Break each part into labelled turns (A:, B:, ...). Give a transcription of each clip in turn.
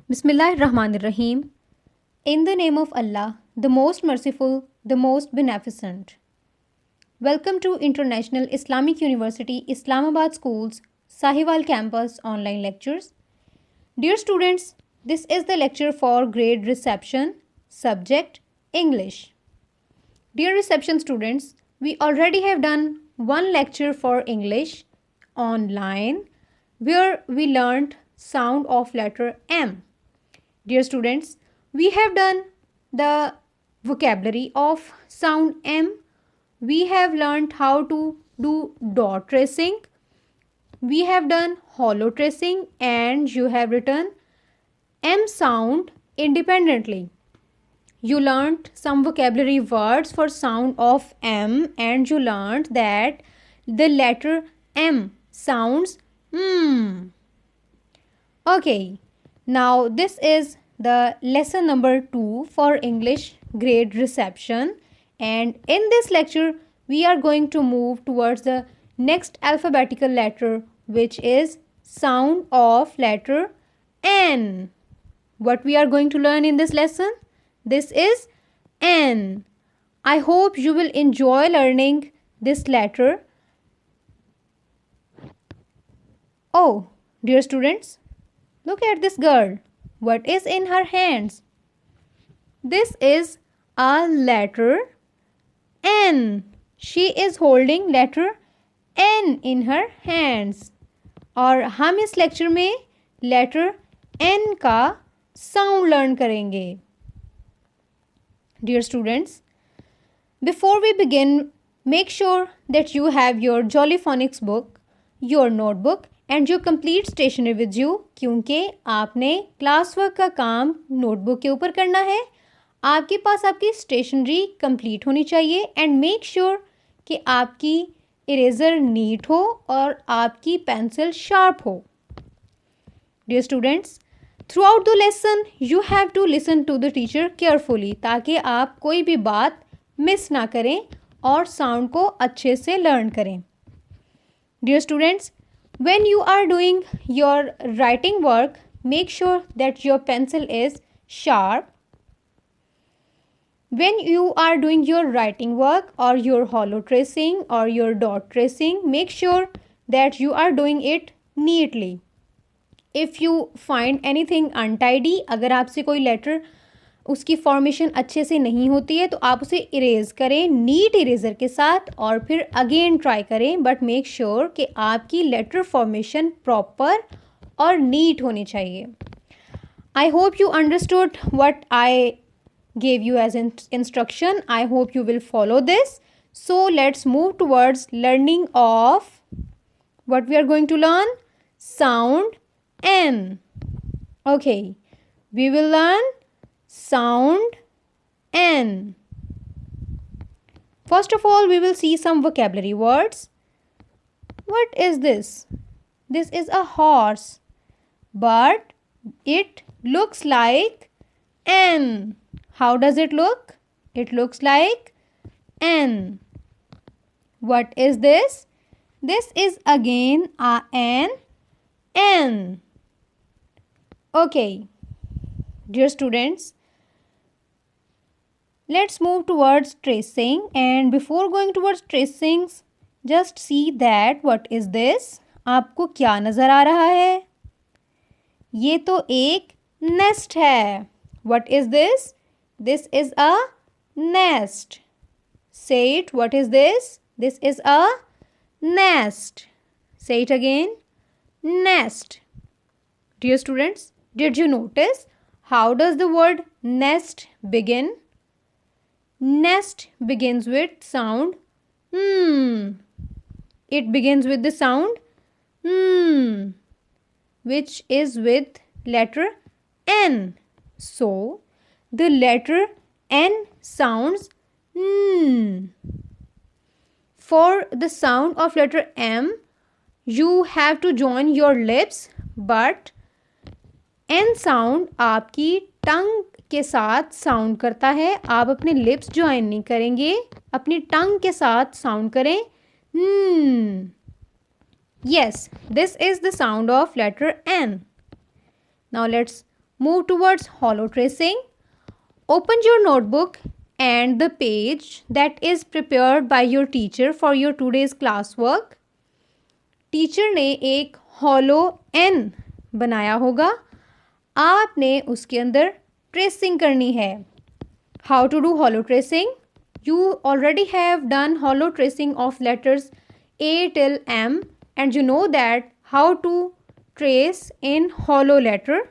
A: Bismillahirrahmanirrahim. In the name of Allah, the most merciful, the most beneficent. Welcome to International Islamic University Islamabad School's Sahiwal Campus online lectures. Dear students, this is the lecture for grade reception, subject English. Dear reception students, we already have done one lecture for English online where we learned sound of letter M. Dear students, we have done the vocabulary of sound M. We have learned how to do dot tracing. We have done hollow tracing and you have written M sound independently. You learned some vocabulary words for sound of M and you learned that the letter M sounds Okay, now this is the lesson number 2 for English grade reception, and in this lecture we are going to move towards the next alphabetical letter, which is sound of letter N. What we are going to learn in this lesson? This is N. I hope you will enjoy learning this letter. Oh, dear students, look at this girl. What is in her hands? This is a letter N. She is holding letter N in her hands. और हम इस lecture में letter N का sound learn करेंगे. Dear students, before we begin, make sure that you have your Jolly Phonics book, your notebook and your complete stationery with you, क्योंकि आपने class work का काम नोटबुक के ऊपर करना है. आपके पास आपकी स्टेशनरी कंप्लीट होनी चाहिए एंड मेक श्योर कि आपकी इरेज़र नीट हो और आपकी पेंसिल शार्प हो. Dear students, throughout the lesson you have to listen to the teacher carefully, ताकि आप कोई भी बात मिस ना करें और साउंड को अच्छे से लर्न करें. Dear students, when you are doing your writing work, make sure that your pencil is sharp. When you are doing your writing work or your hollow tracing or your dot tracing, make sure that you are doing it neatly. If you find anything untidy, अगर आपसे कोई letter उसकी formation अच्छे से नहीं होती है तो आप उसे इरेज करें नीट इरेज़र के साथ और फिर अगेन ट्राई करें, बट मेक श्योर कि आपकी लेटर फॉर्मेशन प्रॉपर और नीट होनी चाहिए. I hope you understood what I gave you as instruction. I hope you will follow this. So let's move towards learning of what we are going to learn. Sound N. Okay, we will learn sound N. First of all, we will see some vocabulary words. What is this? This is a horse, but it looks like N. How does it look? It looks like N. What is this? This is again a N. Okay, dear students, let's move towards tracing, and before going towards tracings, just see that what is this? आपको क्या नज़र आ रहा है? ये तो एक nest है. What is this? This is a nest. Say it. What is this? This is a nest. Say it again. Nest. Dear students, did you notice how does the word nest begin? Nest begins with sound It begins with the sound which is with letter N. So the letter N sounds For the sound of letter M, you have to join your lips, but N sound आपकी टंग के साथ sound करता है. आप अपने lips join नहीं करेंगे, अपनी टंग के साथ साउंड करें. Yes, this is the sound of letter N. Now let's move towards hollow tracing. Open your notebook and the page that is prepared by your teacher for your today's classwork. Teacher ने एक hollow N बनाया होगा, आपने उसके अंदर tracing करनी है. How to do hollow tracing? You already have done hollow tracing of letters A till M and you know that how to trace in hollow letter.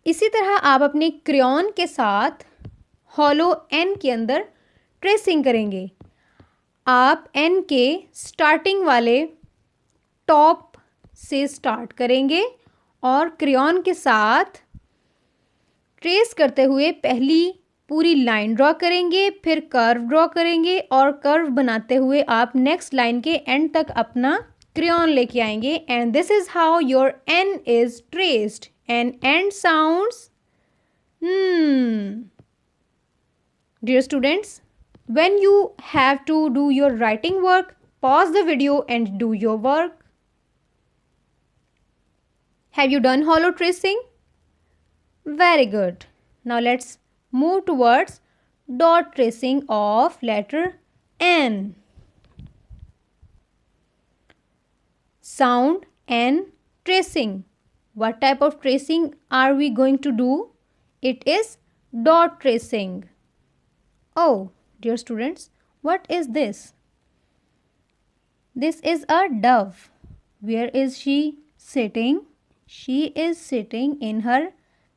A: इसी तरह आप अपने क्रेयॉन के साथ hollow N के अंदर ट्रेसिंग करेंगे. आप N के स्टार्टिंग वाले टॉप से स्टार्ट करेंगे और क्रेयॉन के साथ ट्रेस करते हुए पहली पूरी लाइन ड्रॉ करेंगे, फिर कर्व ड्रॉ करेंगे और कर्व बनाते हुए आप नेक्स्ट लाइन के एंड तक अपना क्रेयॉन लेके आएंगे. And this is how your N is traced. And and sounds Dear students, when you have to do your writing work, pause the video and do your work. Have you done hollow tracing? Very good. Now let's move towards dot tracing of letter N. Sound N tracing. What type of tracing are we going to do? It is dot tracing. Oh, dear students, what is this? This is a dove. Where is she sitting? She is sitting in her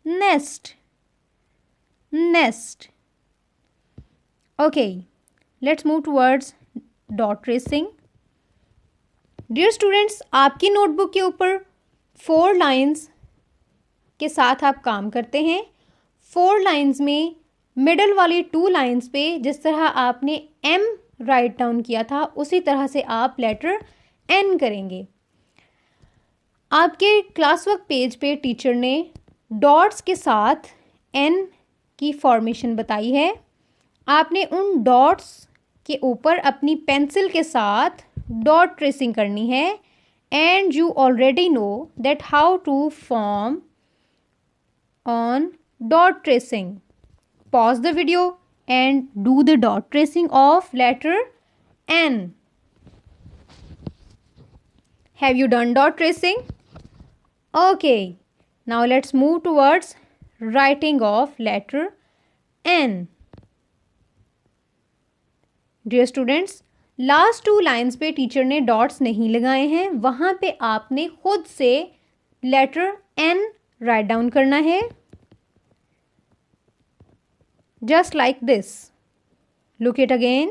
A: nest. Nest. Okay, let's move towards dot tracing. Dear students, आपकी notebook के ऊपर 4 lines के साथ आप काम करते हैं. 4 lines में मिडल वाली 2 लाइन्स पे जिस तरह आपने M राइट डाउन किया था उसी तरह से आप लेटर N करेंगे. आपके क्लास वर्क पेज पे टीचर ने डॉट्स के साथ N की फॉर्मेशन बताई है. आपने उन डॉट्स के ऊपर अपनी पेंसिल के साथ डॉट ट्रेसिंग करनी है. And you already know that how to form on dot tracing. Pause the video and do the dot tracing of letter N. Have you done dot tracing? Okay. Now let's move towards writing of letter N. Dear students, last 2 lines पे teacher ने dots नहीं लगाए हैं. वहाँ पे आपने खुद से लेटर N राइट डाउन करना है. Just like this. Look it again.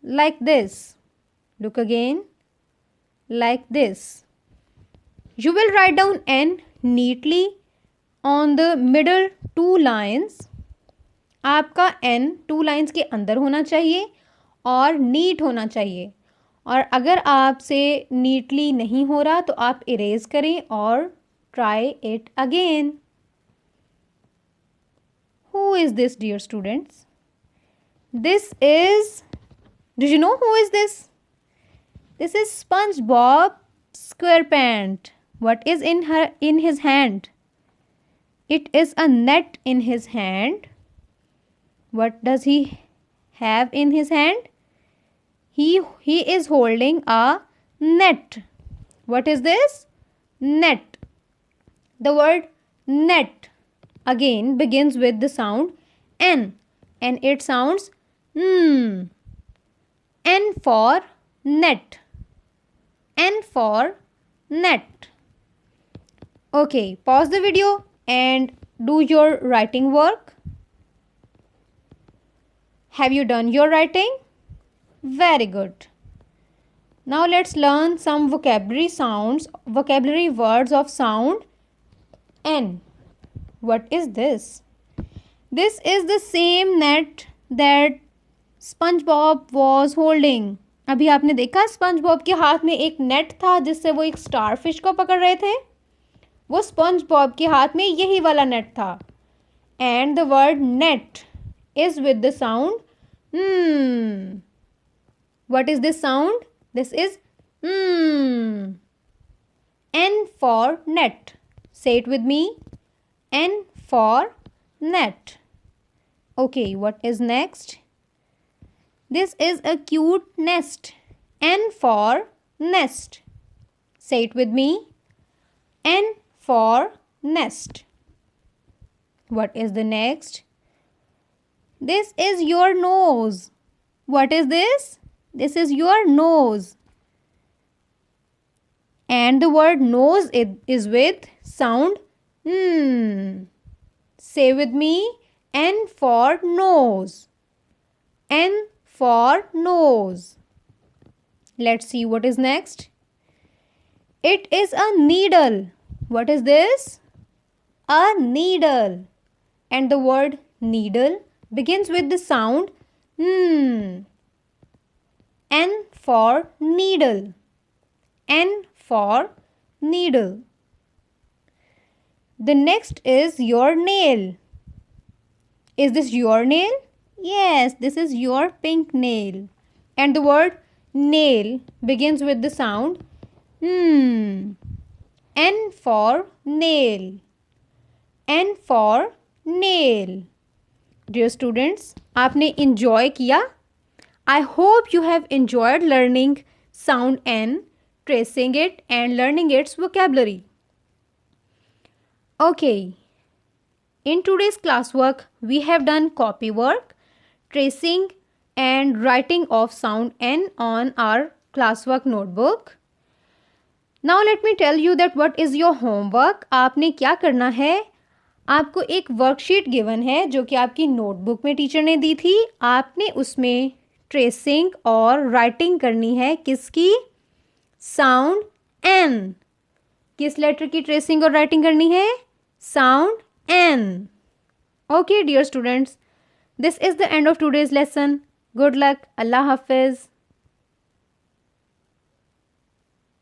A: Like this. Look again. Like this. You will write down N neatly on the middle 2 lines. आपका N 2 lines के अंदर होना चाहिए और नीट होना चाहिए. और अगर आपसे नीटली नहीं हो रहा तो आप इरेज करें और try it again. Who is this, dear students? This is, do you know who is this? This is SpongeBob SquarePants. What is in his hand? It is a net in his hand. What does he have in his hand? He is holding a net. What is this? Net. The word net again begins with the sound N and it sounds N for net. N for net. Okay, pause the video and do your writing work. Have you done your writing? Very good. Now let's learn some vocabulary words of sound N. What is this? This is the same net that SpongeBob was holding. अभी आपने देखा SpongeBob के हाथ में एक net था जिससे वो एक स्टारफिश को पकड़ रहे थे. वो स्पंजबॉब के हाथ में यही वाला नेट था. And the word net is with the sound What is this sound? This is N for net. Say it with me. N for net. Okay, what is next? This is a cute nest. N for nest. Say it with me. N for nest. What is the next? This is your nose. What is this? This is your nose. And the word nose is with sound N. Say with me. N for nose. N for nose. Let's see what is next. It is a needle. What is this? A needle. And the word needle begins with the sound N. N for needle. N for needle. The next is your nail. Is this your nail? Yes, this is your pink nail. And the word nail begins with the sound N. N for nail. N for nail. Dear students, आपने enjoy किया? I hope you have enjoyed learning sound N, tracing it and learning its vocabulary. Okay. In today's classwork, we have done copy work, tracing and writing of sound N on our classwork notebook. Now let me tell you that what is your homework. आपने क्या करना है? आपको एक worksheet given है जो कि आपकी नोटबुक में टीचर ने दी थी. आपने उसमें ट्रेसिंग और राइटिंग करनी है. किसकी? Sound N. किस लेटर की ट्रेसिंग और राइटिंग करनी है? Sound N. Okay, dear students, this is the end of today's lesson. Good luck. Allah Hafiz.